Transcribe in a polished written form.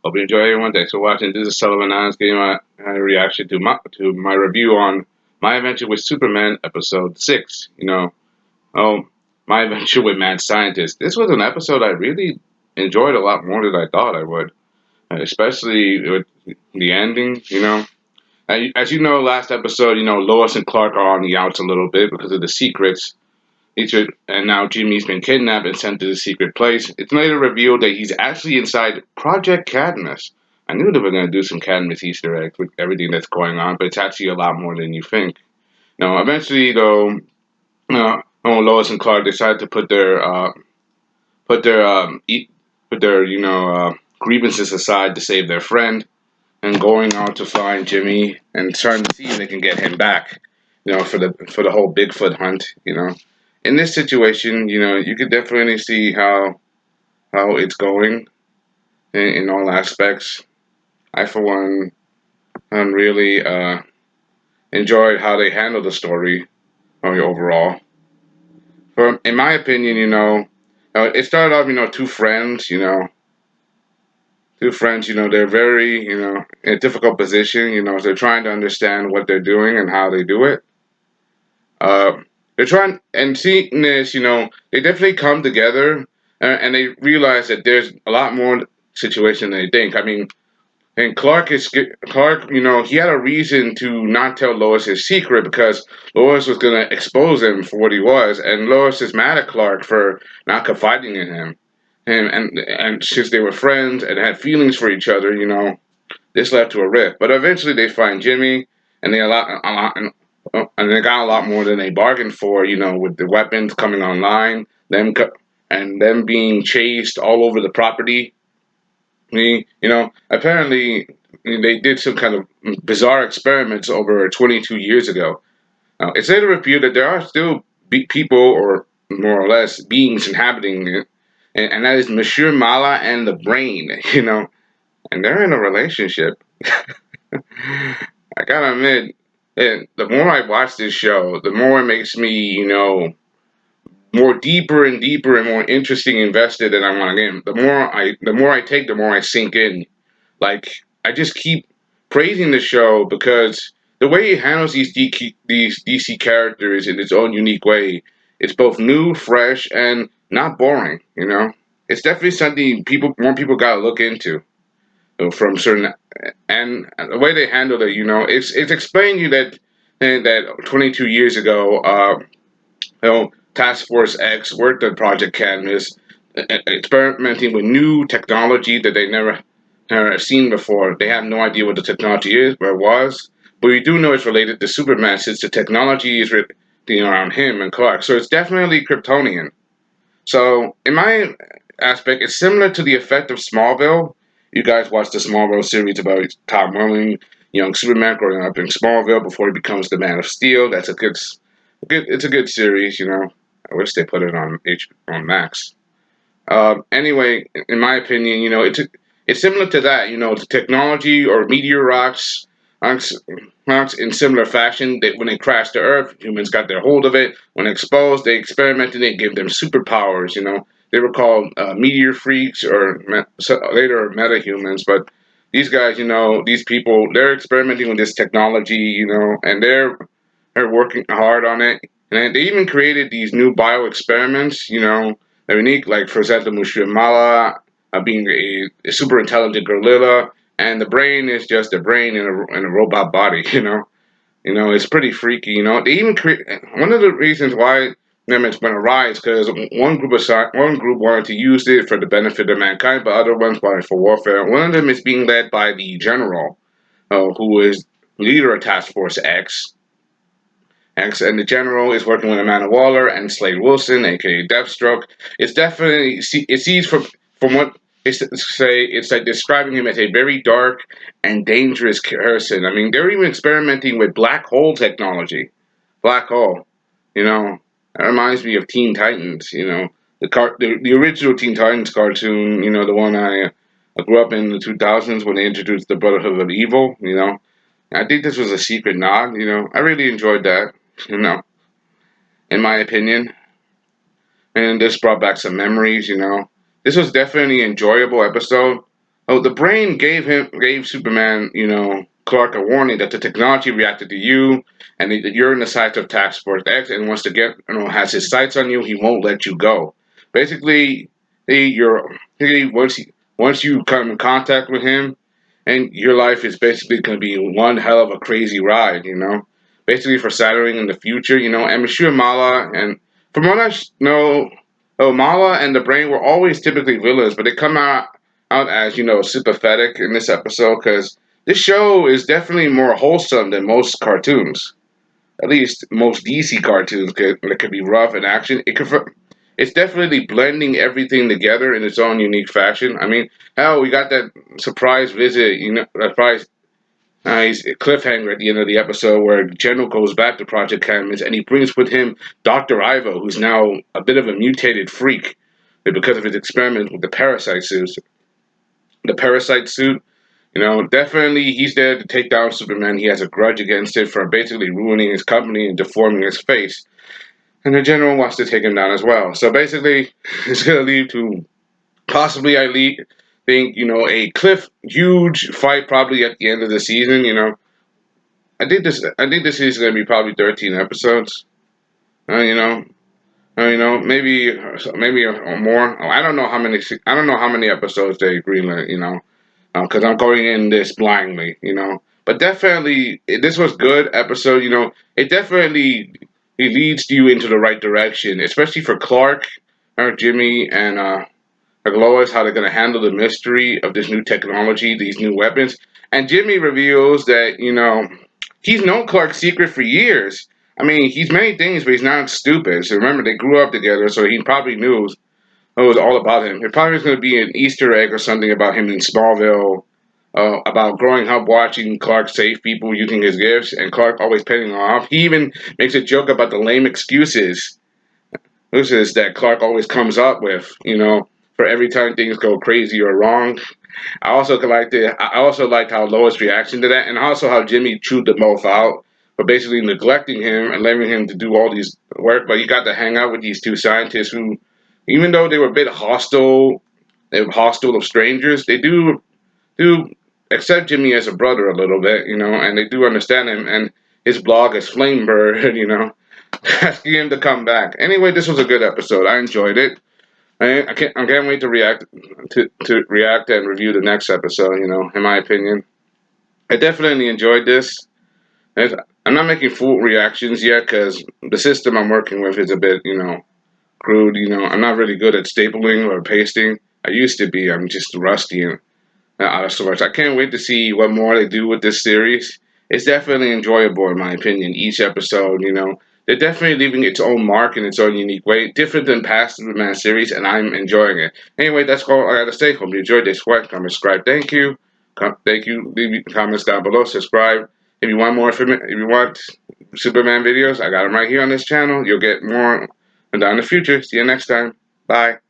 Hope you enjoy, everyone. Thanks for watching. This is Sullivan Islands getting my reaction to my review on My Adventure with Superman, episode 6. Oh, My Adventure with Mad Scientist. This was an episode I really enjoyed a lot more than I thought I would, especially with the ending. As you know, last episode, Lois and Clark are on the outs a little bit because of the secrets. And now Jimmy's been kidnapped and sent to the secret place. It's later revealed that he's actually inside Project Cadmus. I knew they were going to do some Cadmus Easter eggs with everything that's going on, but it's actually a lot more than you think. Eventually, though, Lois and Clark decide to put their put their grievances aside to save their friend, and going out to find Jimmy and trying to see if they can get him back. For the whole Bigfoot hunt. In this situation, you could definitely see how it's going in all aspects. I, for one, really enjoyed how they handled the story overall. In my opinion, it started off, two friends, they're very, in a difficult position, they're trying to understand what they're doing and how they do it. Uh, they're trying, and seeing this, they definitely come together and they realize that there's a lot more situation than they think. I mean, and Clark, he had a reason to not tell Lois his secret because Lois was gonna expose him for what he was, and Lois is mad at Clark for not confiding in him. And since they were friends and had feelings for each other, this led to a rift. But eventually they find Jimmy, and and they got a lot more than they bargained for. With the weapons coming online, and them being chased all over the property. Apparently they did some kind of bizarre experiments over 22 years ago. It's later revealed that there are still people, or more or less beings, inhabiting it, and that is Monsieur Mala and the Brain. And they're in a relationship. I gotta admit, the more I watch this show, the more it makes me, more deeper and deeper and more interesting invested than I want to get. The more I take, the more I sink in. Like, I just keep praising the show because the way it handles these DC characters in its own unique way, it's both new, fresh, and not boring. It's definitely something more people gotta look into from certain, and the way they handle it. It's explained you that 22 years ago, Task Force X worked at Project Cadmus, experimenting with new technology that they never seen before. They have no idea what the technology is or was, but we do know it's related to Superman since the technology is around him and Clark. So it's definitely Kryptonian. So in my aspect, it's similar to the effect of Smallville. You guys watched the Smallville series about Tom Welling, young Superman growing up in Smallville before he becomes the Man of Steel. That's it's a good series. I wish they put it on Max. Anyway, in my opinion, it's similar to that. The technology or meteor rocks in similar fashion. That when they crashed to Earth, humans got their hold of it. When exposed, they experimented. They gave them superpowers. They were called meteor freaks, or later metahumans. But these guys, these people, they're experimenting with this technology. And they're working hard on it. And they even created these new bio experiments. They're unique, like for example, Mushrimala being a super intelligent gorilla, and the brain is just a brain in a robot body. It's pretty freaky. They even create one of the reasons why it's going to rise because one group wanted to use it for the benefit of mankind, but other ones wanted for warfare. One of them is being led by the general, who is leader of Task Force X. And the general is working with Amanda Waller and Slade Wilson, aka Deathstroke. It's definitely it sees from what it's say it's like describing him as a very dark and dangerous person. I mean, they're even experimenting with black hole technology. Black hole, that reminds me of Teen Titans. The original Teen Titans cartoon. The one I grew up in the 2000s when they introduced the Brotherhood of Evil. I think this was a secret nod. I really enjoyed that. You know, in my opinion. And this brought back some memories. This was definitely an enjoyable episode. Oh, the brain gave Superman, Clark a warning that the technology reacted to you, and that you're in the sights of Task Force X, and wants to has his sights on you. He won't let you go. Basically, once you come in contact with him, and your life is basically going to be one hell of a crazy ride. Basically for Saturn in the future. And Monsieur Mala, and from what know, oh, Mala and the Brain were always typically villains, but they come out as sympathetic in this episode because this show is definitely more wholesome than most cartoons. At least most DC cartoons that could be rough in action. It's definitely blending everything together in its own unique fashion. I mean, hell, we got that surprise visit, surprise he's a cliffhanger at the end of the episode where General goes back to Project Cadmus and he brings with him Dr. Ivo, who's now a bit of a mutated freak because of his experiment with the parasite suit. The parasite suit, definitely he's there to take down Superman. He has a grudge against it for basically ruining his company and deforming his face. And the general wants to take him down as well. So basically, it's going to lead to possibly, think, a huge fight probably at the end of the season. I think this is going to be probably 13 episodes. Uh, you know, maybe more. I don't know how many episodes they greenlit. Because I'm going in this blindly. But definitely, this was good episode. It definitely it leads you into the right direction, especially for Clark, Jimmy, and like Lois, how they're going to handle the mystery of this new technology, these new weapons. And Jimmy reveals that, he's known Clark's secret for years. I mean, he's many things, but he's not stupid. So remember, they grew up together, so he probably knew it was all about him. It probably was going to be an Easter egg or something about him in Smallville, about growing up watching Clark save people using his gifts, and Clark always paying off. He even makes a joke about the lame excuses that Clark always comes up with, for every time things go crazy or wrong. I also liked how Lois' reaction to that, and also how Jimmy chewed them both out for basically neglecting him and letting him to do all these work. But he got to hang out with these two scientists who, even though they were a bit hostile, they were hostile of strangers. They do accept Jimmy as a brother a little bit, and they do understand him. And his blog is Flamebird, asking him to come back. Anyway, this was a good episode. I enjoyed it. I can't wait to react and review the next episode. In my opinion, I definitely enjoyed this. I'm not making full reactions yet because the system I'm working with is a bit, crude. I'm not really good at stapling or pasting. I used to be. I'm just rusty and out of sorts. I can't wait to see what more they do with this series. It's definitely enjoyable in my opinion. Each episode, they're definitely leaving its own mark in its own unique way, different than past Superman series, and I'm enjoying it. Anyway, that's all I gotta say. Hope you enjoyed this. Comment, subscribe. Thank you. Thank you. Leave comments down below. Subscribe. If you want more, if you want Superman videos, I got them right here on this channel. You'll get more down in the future. See you next time. Bye.